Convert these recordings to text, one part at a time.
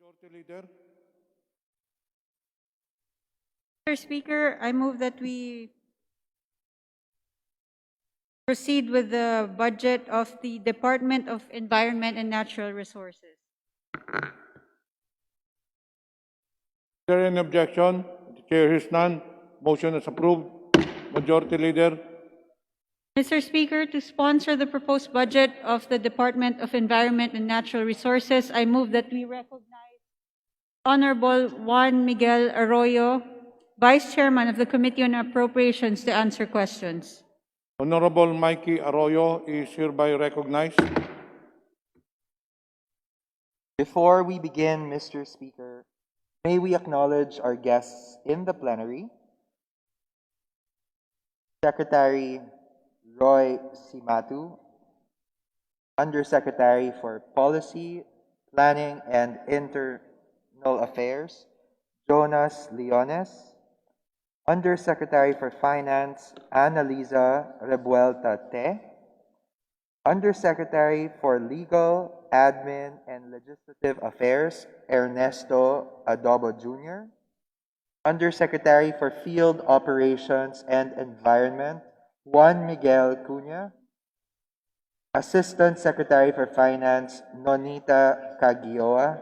Majority Leader. Mr. Speaker, I move that we proceed with the budget of the Department of Environment and Natural Resources. Is there any objection? The chair hears none. Motion is approved. Majority Leader. Mr. Speaker, to sponsor the proposed budget of the Department of Environment and Natural Resources, I move that we recognize Honorable Juan Miguel Arroyo, Vice Chairman of the Committee on Appropriations, to answer questions. Honorable Mikey Arroyo is hereby recognized. Before we begin, Mr. Speaker, may we acknowledge our guests in the plenary. Secretary Roy Simatu, Undersecretary for Policy, Planning and Internal Affairs, Jonas Leones, Undersecretary for Finance, Annalisa Rebuelta Te, Undersecretary for Legal, Admin, and Legislative Affairs, Ernesto Adobo Jr., Undersecretary for Field Operations and Environment, Juan Miguel Cunha, Assistant Secretary for Finance, Nonita Cagioa,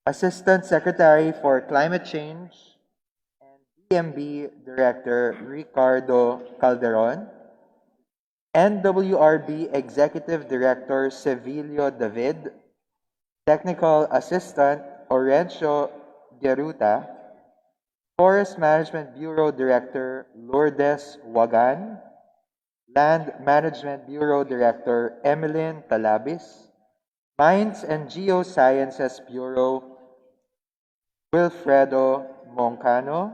Assistant Secretary for Climate Change, and AMMB Director Ricardo Calderon, NWRB Executive Director Sevilio David, Technical Assistant Orencio Geruta, Forest Management Bureau Director Lourdes Wagan, Land Management Bureau Director Emeline Talabis, Mines and Geosciences Bureau Wilfredo Moncano,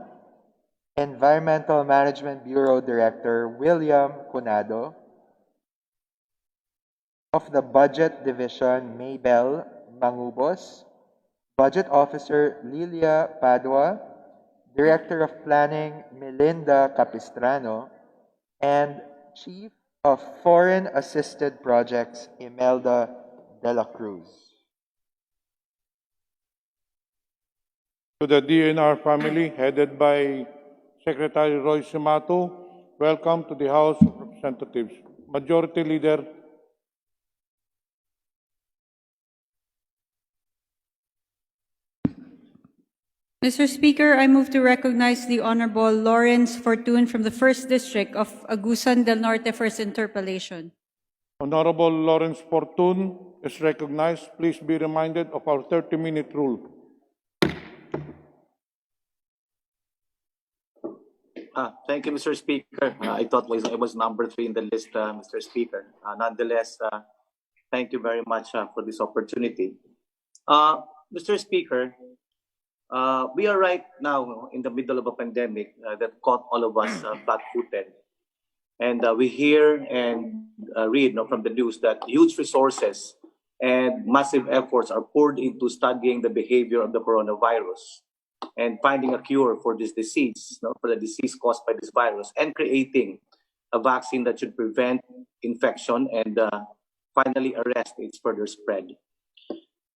Environmental Management Bureau Director William Cunado, of the Budget Division Maybel Mangubos, Budget Officer Lilia Padua, Director of Planning Melinda Capistrano, and Chief of Foreign Assisted Projects Imelda de la Cruz. To the DENR family, headed by Secretary Roy Simatu, welcome to the House of Representatives. Majority Leader. Mr. Speaker, I move to recognize the Honorable Lawrence Fortun from the 1st District of Agusan del Norte for his interpellation. Honorable Lawrence Fortun is recognized. Please be reminded of our 30-minute rule. Thank you, Mr. Speaker. I thought I was number 3 in the list, Mr. Speaker. Nonetheless, thank you very much for this opportunity. Mr. Speaker, we are right now in the middle of a pandemic that caught all of us flat-footed. And we hear and read from the news that huge resources and massive efforts are poured into studying the behavior of the coronavirus and finding a cure for this disease, for the disease caused by this virus, and creating a vaccine that should prevent infection and finally arrest its further spread.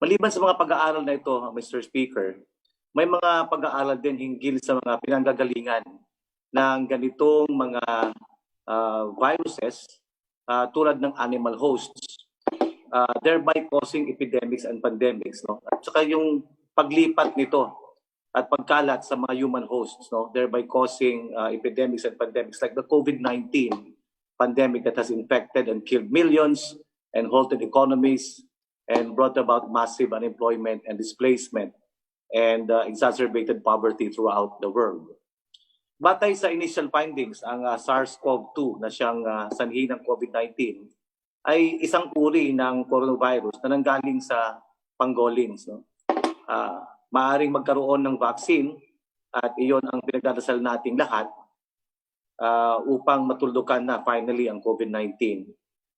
Maliban sa mga pag-aaral na ito, Mr. Speaker, may mga pag-aaral din hinggil sa mga pinanggagalingan ng ganitong mga viruses tulad ng animal hosts, thereby causing epidemics and pandemics. At saka yung paglipat nito at pagkalat sa mga human hosts, thereby causing epidemics and pandemics like the COVID-19 pandemic that has infected and killed millions and halted economies and brought about massive unemployment and displacement and exacerbated poverty throughout the world. Batay sa initial findings, ang SARS-CoV-2 na siyang sanhi ng COVID-19 ay isang uri ng coronavirus na nanggaling sa pangolins. Maaring magkaroon ng vaccine at iyon ang pinagdadasal nating lahat upang matuldukan na finally ang COVID-19.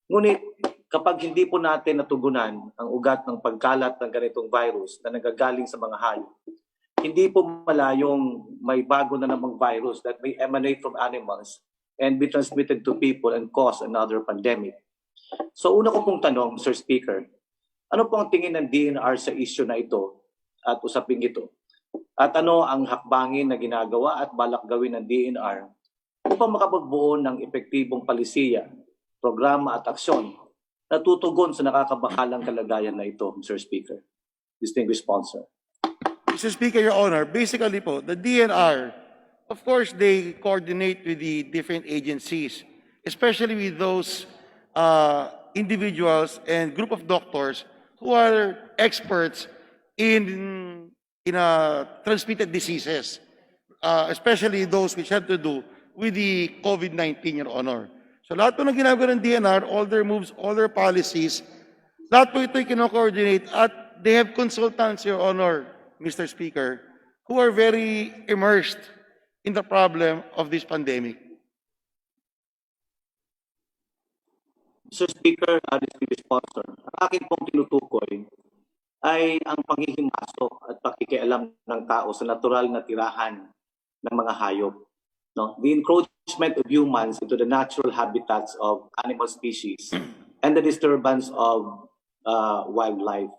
Ngunit kapag hindi po natin natugunan ang ugat ng pagkalat ng ganitong virus na nagagaling sa mga hayop, hindi po malayong may bago na namang virus that may emanate from animals and be transmitted to people and cause another pandemic. So una ko pong tanong, Mr. Speaker, ano po ang tingin ng DENR sa issue na ito at usaping ito? At ano ang hakbangin na ginagawa at balak gawin ng DENR upang makapagbuo ng epektibong palisiya, programa at aksyon na tutugon sa nakakabakalang kalagayan na ito, Mr. Speaker? Distinguished sponsor. Mr. Speaker, Your Honor, basically po, the DNR, of course, they coordinate with the different agencies, especially with those individuals and group of doctors who are experts in transmitted diseases, especially those which have to do with the COVID-19, Your Honor. So lahat po ng ginagawa ng DNR, all their moves, all their policies, lahat po ito'y kino-coordinate at they have consultants, Your Honor, Mr. Speaker, who are very immersed in the problem of this pandemic. Mr. Speaker, distinguished sponsor, ang akin pong tinutukoy ay ang panghihimasok at pakikialam ng tao sa natural na tirahan ng mga hayop. No? The encroachment of humans into the natural habitats of animal species and the disturbance of wildlife.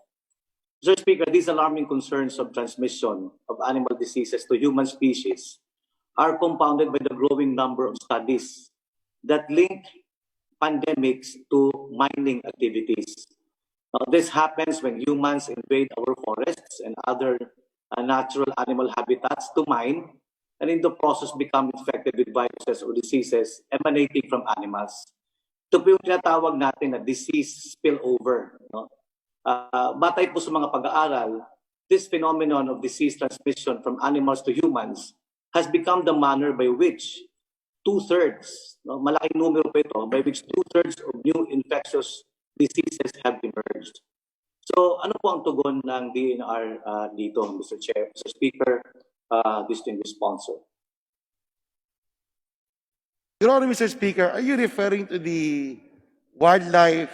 Mr. Speaker, these alarming concerns of transmission of animal diseases to human species are compounded by the growing number of studies that link pandemics to mining activities. Now, this happens when humans invade our forests and other natural animal habitats to mine, and in the process become infected with viruses or diseases emanating from animals. Ito po yung tinatawag natin na disease spillover. No? Batay po sa mga pag-aaral, this phenomenon of disease transmission from animals to humans has become the manner by which two-thirds, no, malaking numero po ito, by which two-thirds of new infectious diseases have emerged. So ano po ang tugon ng DENR dito, Mr. Chair, Mr. Speaker, distinguished sponsor? Your Honor, Mr. Speaker, are you referring to the wildlife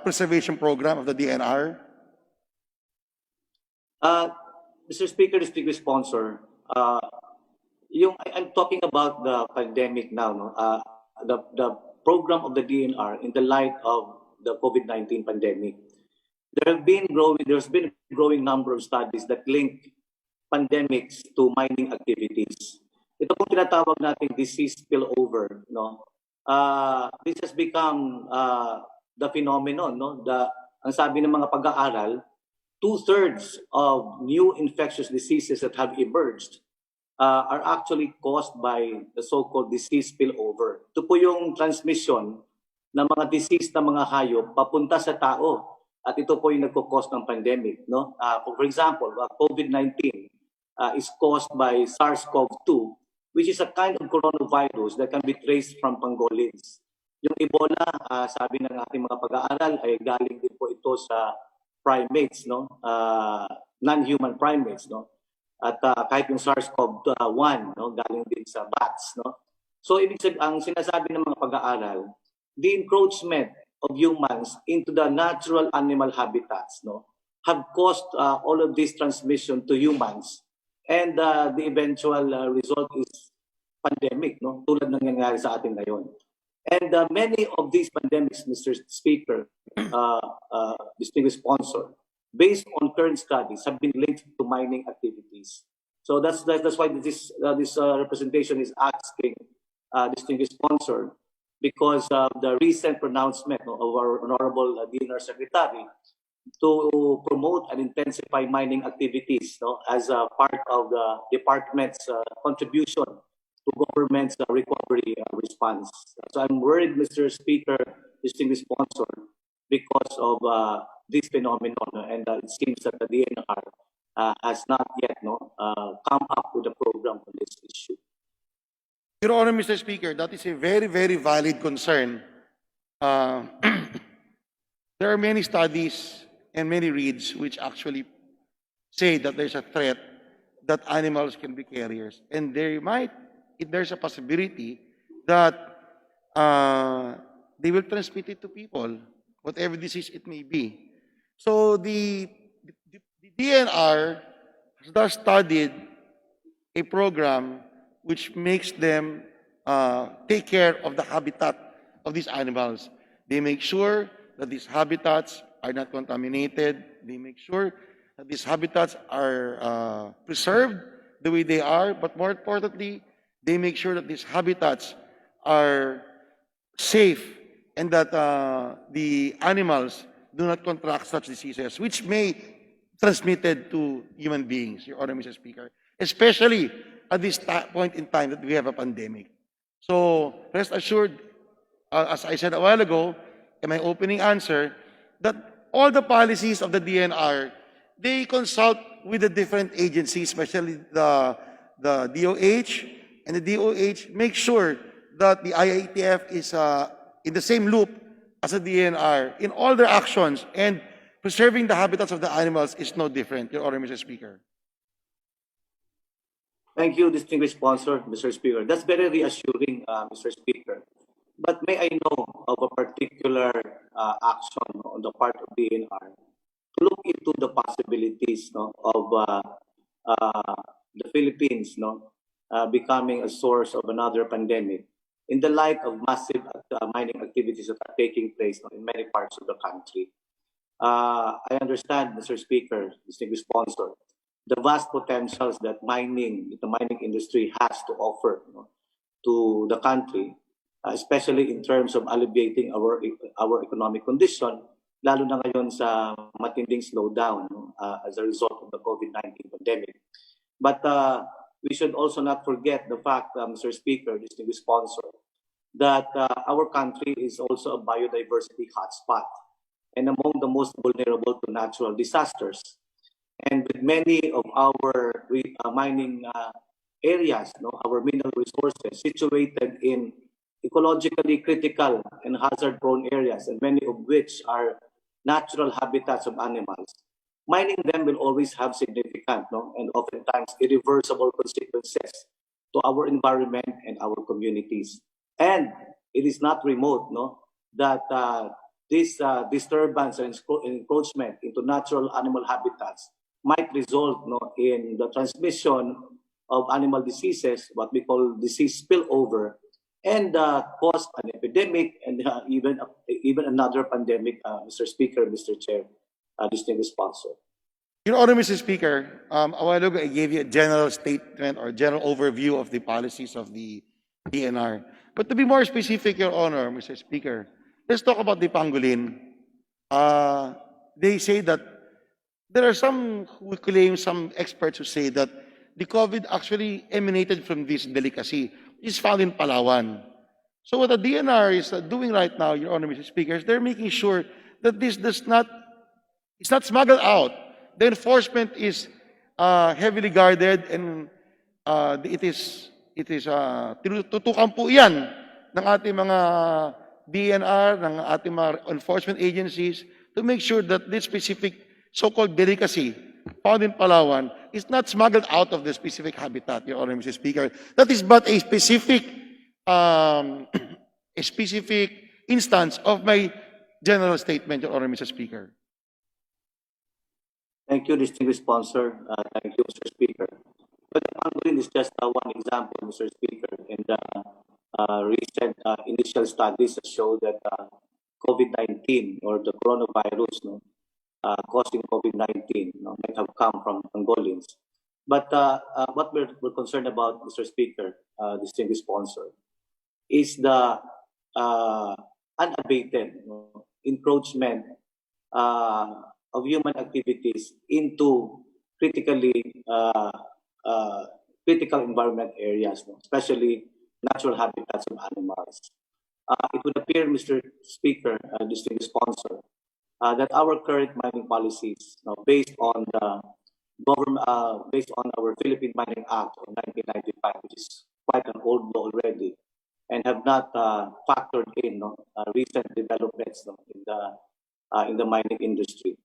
preservation program of the DNR? Mr. Speaker, distinguished sponsor, I'm talking about the pandemic now, no? The program of the DNR in the light of the COVID-19 pandemic. There's been a growing number of studies that link pandemics to mining activities. Ito pong tinatawag nating disease spillover, no? This has become the phenomenon, no? Ang sabi ng mga pag-aaral, two-thirds of new infectious diseases that have emerged are actually caused by the so-called disease spillover. Ito po yung transmission ng mga disease ng mga hayop papunta sa tao. At ito po yung nagko-cause ng pandemic. No? For example, COVID-19 is caused by SARS-CoV-2, which is a kind of coronavirus that can be traced from pangolins. Yung Ebola, sabi ng ating mga pag-aaral, ay galing din po ito sa primates, no? Non-human primates. No? At kahit yung SARS-CoV-1, no? Galing din sa bats. No? So ibig sabihin, ang sinasabi ng mga pag-aaral, the encroachment of humans into the natural animal habitats, no, have caused all of this transmission to humans, and the eventual result is pandemic, no, tulad ng nangyayari sa atin ngayon. And many of these pandemics, Mr. Speaker, distinguished sponsor, based on current studies, have been linked to mining activities. So that's why this representation is asking distinguished sponsor, because of the recent pronouncement of our Honorable DENR Secretary to promote and intensify mining activities, no, as a part of the department's contribution to government's recovery response. So I'm worried, Mr. Speaker, distinguished sponsor, because of this phenomenon, and it seems that the DENR has not yet come up with a program for this issue. Your Honor, Mr. Speaker, that is a very, very valid concern. There are many studies and many reads which actually say that there's a threat that animals can be carriers. And there's a possibility that they will transmit it to people, whatever disease it may be. So the DNR has thus studied a program which makes them take care of the habitat of these animals. They make sure that these habitats are not contaminated. They make sure that these habitats are preserved the way they are, but more importantly, they make sure that these habitats are safe and that the animals do not contract such diseases, which may transmitted to human beings, Your Honor, Mr. Speaker, especially at this point in time that we have a pandemic. So rest assured, as I said a while ago in my opening answer, that all the policies of the DNR, they consult with the different agencies, especially the DOH, and the DOH make sure that the IATF is in the same loop as the DNR in all their actions, and preserving the habitats of the animals is no different, Your Honor, Mr. Speaker. Thank you, distinguished sponsor, Mr. Speaker. That's very reassuring, Mr. Speaker. But may I know of a particular action on the part of DNR to look into the possibilities of the Philippines becoming a source of another pandemic in the light of massive mining activities that are taking place in many parts of the country. I understand, Mr. Speaker, distinguished sponsor, the vast potentials that the mining industry has to offer to the country, especially in terms of alleviating our economic condition, lalo na ngayon sa matinding slowdown as a result of the COVID-19 pandemic. But we should also not forget the fact, Mr. Speaker, distinguished sponsor, that our country is also a biodiversity hotspot and among the most vulnerable to natural disasters. And with many of our mining areas, our mineral resources situated in ecologically critical and hazard-prone areas, and many of which are natural habitats of animals, mining them will always have significant and oftentimes irreversible consequences to our environment and our communities. And it is not remote that this disturbance and encroachment into natural animal habitats might result in the transmission of animal diseases, what we call disease spillover, and cause an epidemic and even another pandemic, Mr. Speaker, Mr. Chair, distinguished sponsor. Your Honor, Mr. Speaker, a while ago I gave you a general statement or general overview of the policies of the DNR. But to be more specific, Your Honor, Mr. Speaker, let's talk about the pangolin. They say that there are some who claim, some experts who say that the COVID actually emanated from this delicacy, which is found in Palawan. So what the DNR is doing right now, Your Honor, Mr. Speaker, is they're making sure that this it's not smuggled out. The enforcement is heavily guarded, and it is tutukan po yan ng ating mga DNR, ng ating mga enforcement agencies to make sure that this specific so-called delicacy found in Palawan is not smuggled out of the specific habitat, Your Honor, Mr. Speaker. That is but a specific instance of my general statement, Your Honor, Mr. Speaker. Thank you, distinguished sponsor. Thank you, Mr. Speaker. But the pangolin is just one example, Mr. Speaker. And recent initial studies show that COVID-19 or the coronavirus causing COVID-19 might have come from pangolins. But what we're concerned about, Mr. Speaker, distinguished sponsor, is the unabated encroachment of human activities into critical environment areas, especially natural habitats of animals. It would appear, Mr. Speaker, distinguished sponsor, that our current mining policies, based on the government, based on our Philippine Mining Act of 1995, which is quite an old law already, and have not factored in recent developments in the mining industry,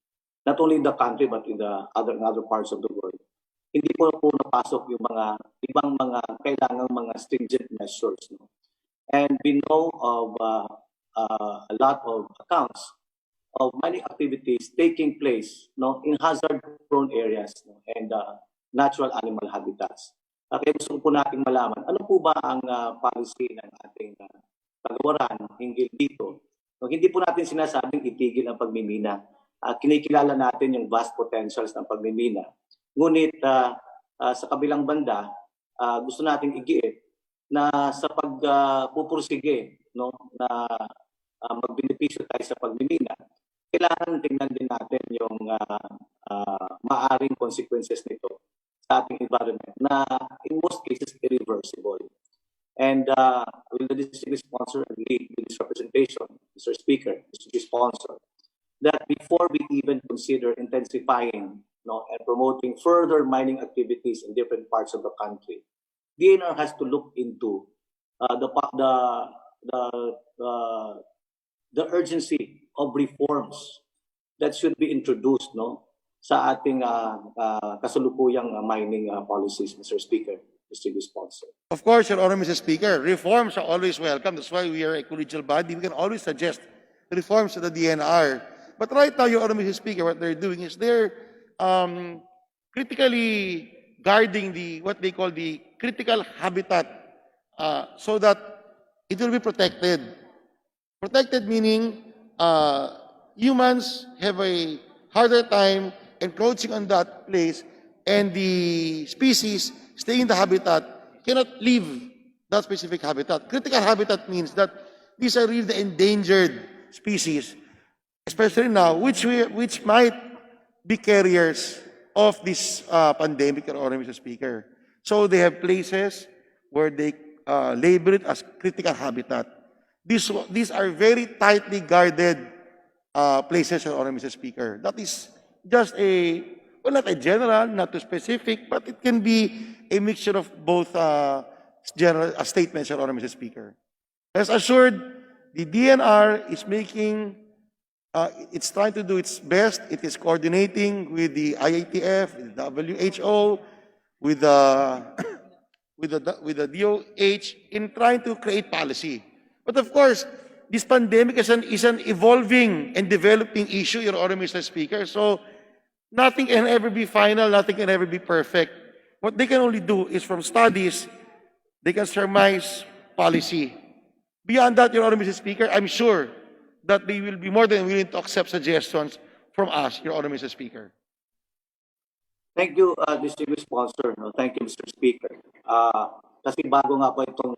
not only in the country but in other parts of the world. Hindi po napasok yung mga ibang mga kailangang mga stringent measures. And we know of a lot of accounts of mining activities taking place in hazard-prone areas and natural animal habitats. Kaya gusto po natin malaman, ano po ba ang policy ng ating kagawaran hinggil dito? Hindi po natin sinasabing itigil ang pagmimina. kinikilala natin yung vast potentials ng pagmimina. Ngunit sa kabilang banda, gusto nating igiit na sa pagpupursige no, na magbenepisyo tayo sa pagmimina, kailangan tingnan din natin yung maaring consequences nito sa ating environment na in most cases irreversible. And will the district sponsor agree with this representation, Mr. Speaker, Mr. Sponsor, that before we even consider intensifying and promoting further mining activities in different parts of the country, DENR has to look into the urgency of reforms that should be introduced sa ating kasalukuyang mining policies, Mr. Speaker, Mr. Sponsor. Of course, Your Honor, Mr. Speaker, reforms are always welcome. That's why we are a collegial body. We can always suggest reforms to the DNR. But right now, Your Honor, Mr. Speaker, what they're doing is they're critically guarding what they call the critical habitat so that it will be protected. Protected meaning humans have a harder time encroaching on that place, and the species staying in the habitat cannot leave that specific habitat. Critical habitat means that these are really the endangered species, especially now, which might be carriers of this pandemic, Your Honor, Mr. Speaker. So they have places where they label it as critical habitat. These are very tightly guarded places, Your Honor, Mr. Speaker. That is just not a general, not too specific, but it can be a mixture of both general statements, Your Honor, Mr. Speaker. Rest assured, the DNR is making, it's trying to do its best. It is coordinating with the IATF, with the WHO, with the DOH in trying to create policy. But of course, this pandemic is an evolving and developing issue, Your Honor, Mr. Speaker. So nothing can ever be final, nothing can ever be perfect. What they can only do is from studies, they can surmise policy. Beyond that, Your Honor, Mr. Speaker, I'm sure that they will be more than willing to accept suggestions from us, Your Honor, Mr. Speaker. Thank you, District Sponsor. Thank you, Mr. Speaker. Kasi bago nga po itong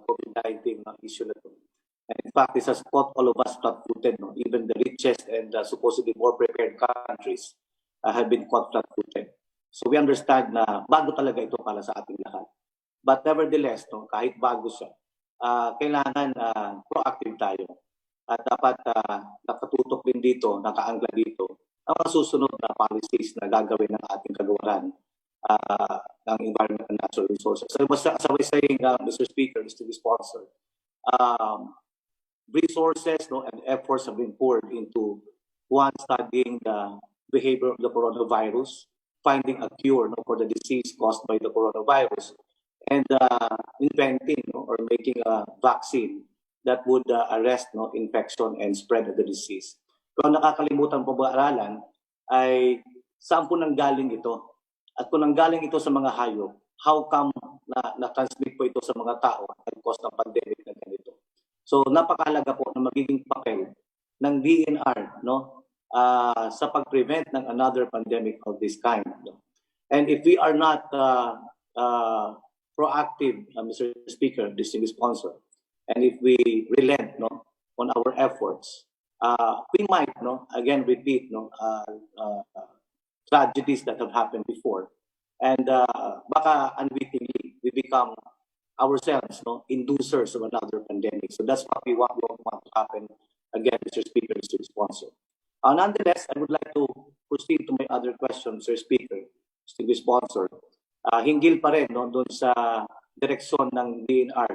COVID-19 issue na ito. And in fact, this has caught all of us flat-footed. Even the richest and supposedly more prepared countries have been caught flat-footed. So we understand na bago talaga ito para sa ating lahat. But nevertheless, kahit bago siya, kailangan proactive tayo. At dapat nakatutok din dito, nakaangla dito, ang masusunod na policies na gagawin ng ating kagawaran ng environment and natural resources. So as I was saying, Mr. Speaker, Mr. Sponsor, resources and efforts have been poured into one, studying the behavior of the coronavirus, finding a cure for the disease caused by the coronavirus, and inventing or making a vaccine that would arrest infection and spread of the disease. Kung nakakalimutan po ba-aralan, ay saan po nanggaling ito? At kung nanggaling ito sa mga hayop, how come na-transmit po ito sa mga tao at cause ng pandemic na ganito? So napakahalaga po na magiging papel ng DENR sa pag-prevent ng another pandemic of this kind. And if we are not proactive, Mr. Speaker, Distinguished Sponsor, and if we relent on our efforts, we might again repeat tragedies that have happened before, and baka unwittingly we become ourselves inducers of another pandemic. So that's what we want to happen again, Mr. Speaker, Mr. Sponsor. Nonetheless, I would like to proceed to my other question, Mr. Speaker, Mr. Sponsor. Hinggil pa rin doon sa direksyon ng DNR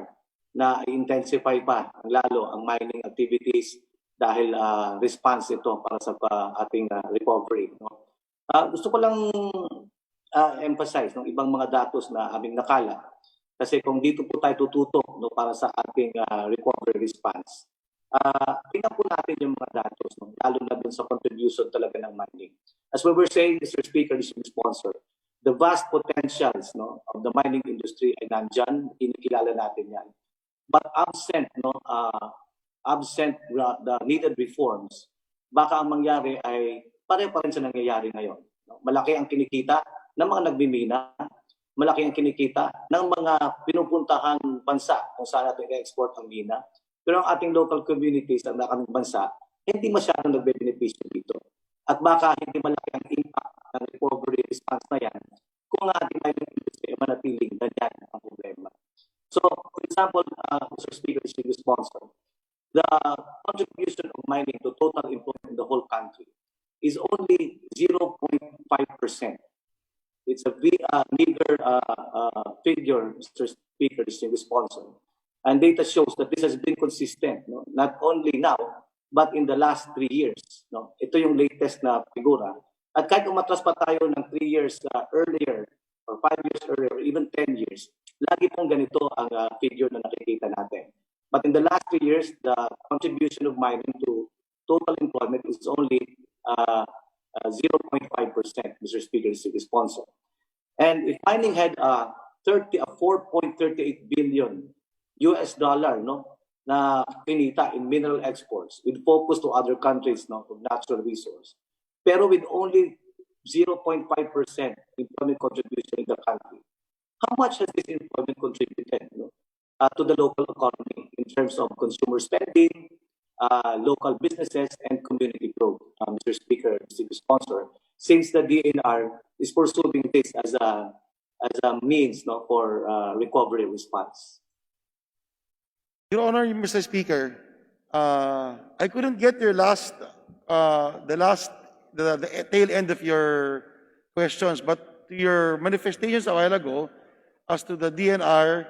na intensify pa lalo ang mining activities dahil response ito para sa ating recovery. Gusto ko lang emphasize ibang mga datos na aming nakala. Kasi kung dito po tayo tututok para sa ating recovery response, tingnan po natin yung mga datos, lalo na dun sa contribution talaga ng mining. As we were saying, Mr. Speaker, Mr. Sponsor, the vast potentials of the mining industry ay nandyan, kinikilala natin yan. But absent the needed reforms, baka ang mangyari ay pareho pa rin sa nangyayari ngayon. No? Malaki ang kinikita ng mga nagbimina, malaki ang kinikita ng mga pinupuntahang bansa kung saan natin i-export ang mina. Pero ang ating local communities ang nakaming bansa, hindi masyadong nagbe-benepisyo dito. At baka hindi malaki ang impact ng recovery response na yan kung ang ating mining industry ay manatiling ganyan ang problema. So, for example, Mr. Speaker, Distinguished sponsor, the contribution of mining to total employment in the whole country is only 0.5%. It's a meager figure, Mr. Speaker, Distinguished sponsor. And data shows that this has been consistent, no? Not only now, but in the last 3 years. No? Ito yung latest na figura. At kahit umatras pa tayo ng 3 years earlier, or 5 years earlier, or even 10 years, lagi pong ganito ang figure na nakikita natin. But in the last 3 years, the contribution of mining to total employment is only 0.5%, Mr. Speaker, is the sponsor. And if mining had 4.38 billion US dollar, no, na kinita in mineral exports with focus to other countries, no, of natural resource, pero with only 0.5% employment contribution in the country, how much has this employment contributed, no, to the local economy in terms of consumer spending, local businesses, and community growth, Mr. Speaker, Mr. Sponsor, since the DNR is pursuing this as a means, no, for recovery response? Your Honor, Mr. Speaker, I couldn't get your the tail end of your questions, but to your manifestations a while ago, as to the DNR,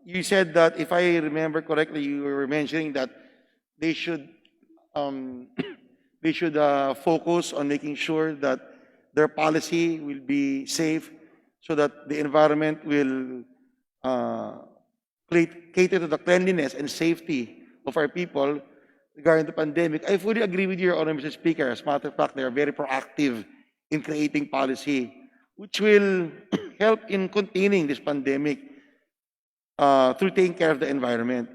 you said that, if I remember correctly, you were mentioning that they should focus on making sure that their policy will be safe, so that the environment will cater to the cleanliness and safety of our people regarding the pandemic. I fully agree with Your Honor, Mr. Speaker. As a matter of fact, they are very proactive in creating policy which will help in containing this pandemic through taking care of the environment.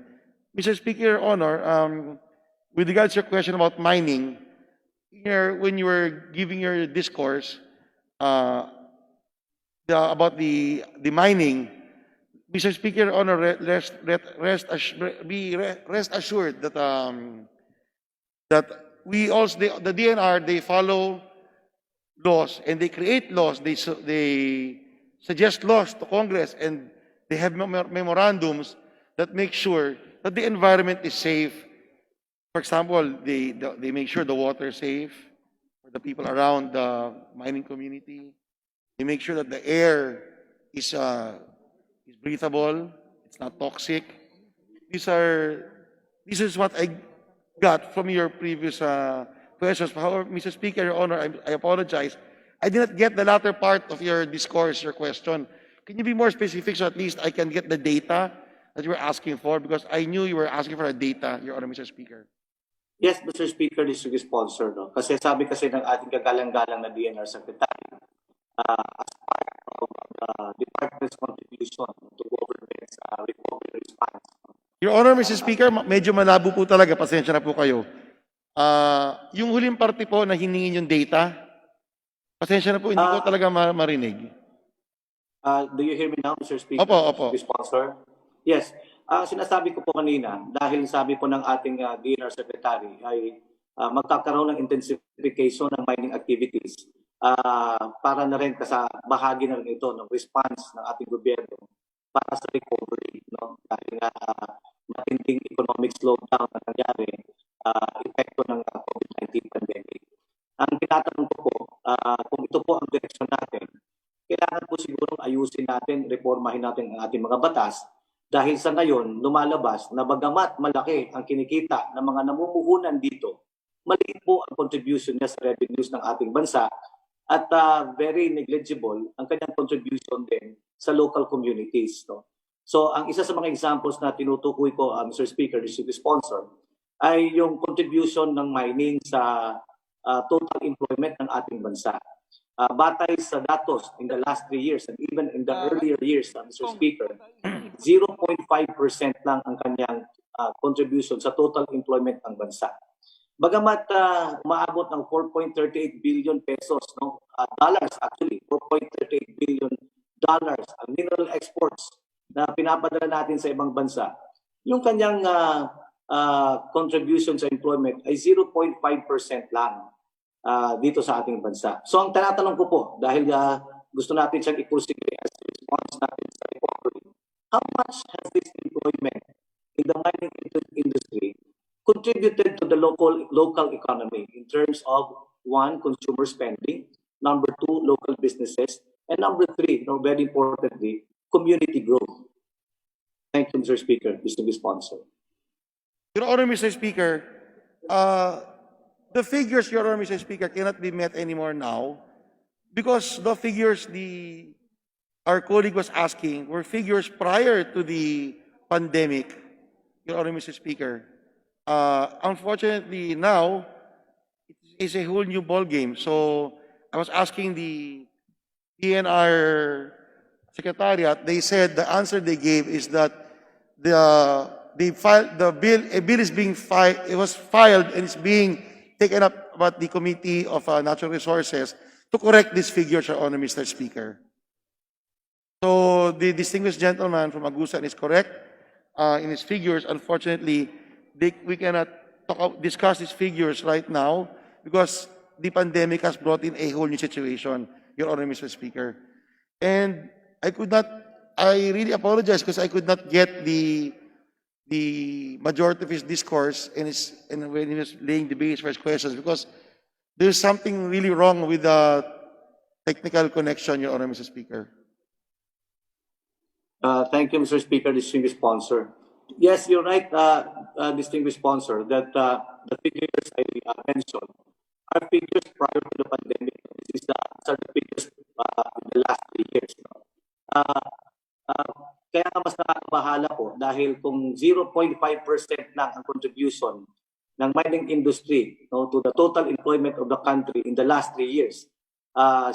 Mr. Speaker, Your Honor, with regards to your question about mining, when you were giving your discourse about the mining, Mr. Speaker, Honor, rest assured that that we also the DNR, they follow laws and they create laws. They suggest laws to Congress, and they have memorandums that make sure that the environment is safe. For example, they make sure the water is safe for the people around the mining community. They make sure that the air is breathable, it's not toxic. This is what I got from your previous questions. However, Mr. Speaker, Your Honor, I apologize. I did not get the latter part of your discourse, your question. Can you be more specific so at least I can get the data that you were asking for? Because I knew you were asking for the data, Your Honor, Mr. Speaker. Yes, Mr. Speaker, this is sponsor, no? Kasi sabi kasi ng ating kagalang-galang na DNR Secretary, as part of the department's contribution to government's recovery response. Your Honor, Mr. Speaker, medyo malabo po talaga. Pasensya na po kayo. Yung huling parte po na hiningin yung data, pasensya na po, hindi ko talaga marinig. Do you hear me now, Mr. Speaker? Opo. Mr. Sponsor? Yes. Sinasabi ko po kanina, dahil sabi po ng ating DNR Secretary ay magkakaroon ng intensification ng mining activities para na rin bahagi na rin ito ng response ng ating gobyerno para sa recovery, no? Dahil nga matinding economic slowdown na nangyari, epekto ng COVID-19 pandemic. Ang tinatanong ko po, kung ito po ang direksyon natin, kailangan po siguro ayusin natin, reformahin natin ang ating mga batas, dahil sa ngayon, lumalabas na bagamat malaki ang kinikita ng mga namumuhunan dito, maliit po ang contribution niya sa revenues ng ating bansa at very negligible ang kanyang contribution din sa local communities. No? So ang isa sa mga examples na tinutukoy ko, Mr. Speaker, District Sponsor, ay yung contribution ng mining sa total employment ng ating bansa. Batay sa datos in the last 3 years and even in the earlier years, Mr. Speaker, 0.5% lang ang kanyang contribution sa total employment ng bansa. Bagamat umaabot ng 4.38 billion pesos, no? Dollars actually, 4.38 billion dollars ang mineral exports na pinapadala natin sa ibang bansa, yung kanyang contribution sa employment ay 0.5% lang dito sa ating bansa. So ang tinatanong ko po, dahil gusto natin siyang i-pursige as response natin sa recovery, how much has this employment in the mining industry contributed to the local economy in terms of, one, consumer spending, number two, local businesses, and number three, very importantly, community growth? Thank you, Mr. Speaker. Distinguished sponsor. Your Honor, Mr. Speaker, the figures, Your Honor, Mr. Speaker, cannot be met anymore now because the figures our colleague was asking were figures prior to the pandemic, Your Honor, Mr. Speaker. Unfortunately, now it is a whole new ball game. So I was asking the DENR Secretariat. They said the answer they gave is that a bill is being filed. It was filed and it's being taken up by the Committee of Natural Resources to correct these figures, Your Honor, Mr. Speaker. So the distinguished gentleman from Agusan is correct in his figures. Unfortunately, we cannot discuss these figures right now because the pandemic has brought in a whole new situation, Your Honor, Mr. Speaker. And I really apologize because I could not get the majority of his discourse and when he was laying the base for his questions because there's something really wrong with the technical connection, Your Honor, Mr. Speaker. Thank you, Mr. Speaker, distinguished sponsor. Yes, you're right, distinguished sponsor, that the figures I mentioned are figures prior to the pandemic. These are the figures in the last 3 years. Kaya nga mas nakakabahala po dahil kung 0.5% lang ang contribution ng mining industry to the total employment of the country in the last 3 years,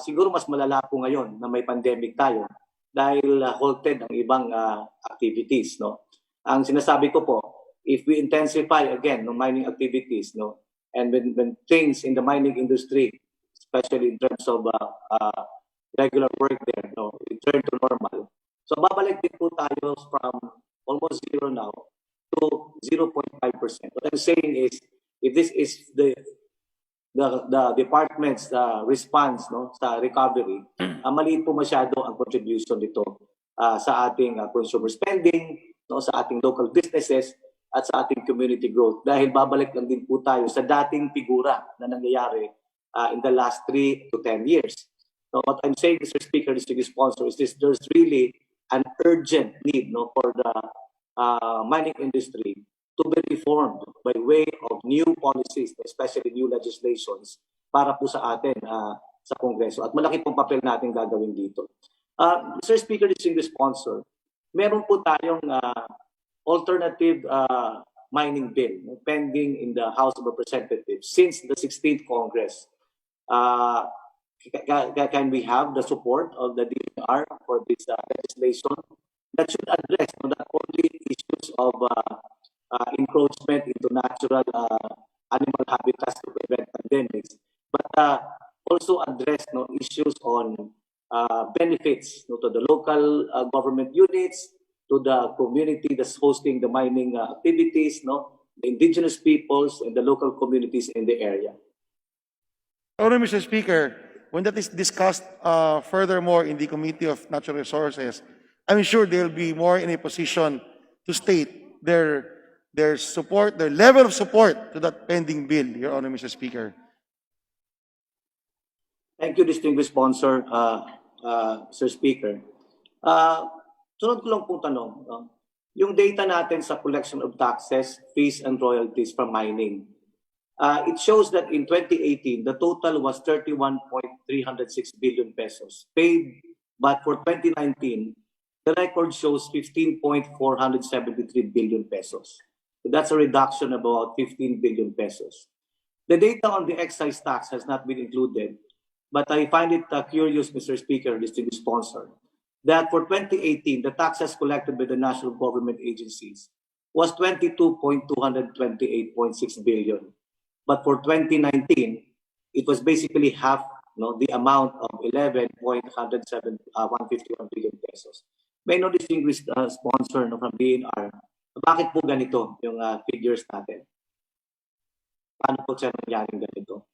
siguro mas malala po ngayon na may pandemic tayo dahil halted ang ibang activities. Ang sinasabi ko po, if we intensify again mining activities, and when things in the mining industry, especially in terms of regular work there, return to normal, so babalik din po tayo from almost zero now to 0.5%. What I'm saying is, if this is the department's response sa recovery, maliit po masyado ang contribution nito sa ating consumer spending, sa ating local businesses at sa ating community growth dahil babalik lang din po tayo sa dating figura na nangyayari in the last 3 to 10 years. So what I'm saying, Mr. Speaker, distinguished sponsor, is there's really an urgent need for the mining industry to be reformed by way of new policies, especially new legislations para po sa atin sa Kongreso. At malaki pong papel natin gagawin dito. Mr. Speaker, distinguished sponsor, meron po tayong alternative mining bill pending in the House of Representatives since the 16th Congress. Can we have the support of the DENR for this legislation that should address not only issues of encroachment into natural animal habitats to prevent pandemics, but also address issues on benefits to the local government units, to the community that's hosting the mining activities, the indigenous peoples and the local communities in the area. Honor, Mr. Speaker, when that is discussed furthermore in the Committee of Natural Resources, I'm sure they'll be more in a position to state their support, their level of support to that pending bill, Your Honor, Mr. Speaker. Thank you, distinguished sponsor, Sir Speaker. Sunod ko lang po tanong, yung data natin sa collection of taxes, fees, and royalties from mining, it shows that in 2018, the total was 31.306 billion pesos paid, but for 2019, the record shows 15.473 billion pesos. So that's a reduction of about 15 billion pesos. The data on the excise tax has not been included, but I find it curious, Mr. Speaker, distinguished sponsor, that for 2018, the taxes collected by the national government agencies was 22.228.6 billion. but for 2019, it was basically half the amount of 11.151 billion pesos. May no distinguished sponsor from DNR, bakit po ganito yung figures natin? Paano po siya nangyaring ganito?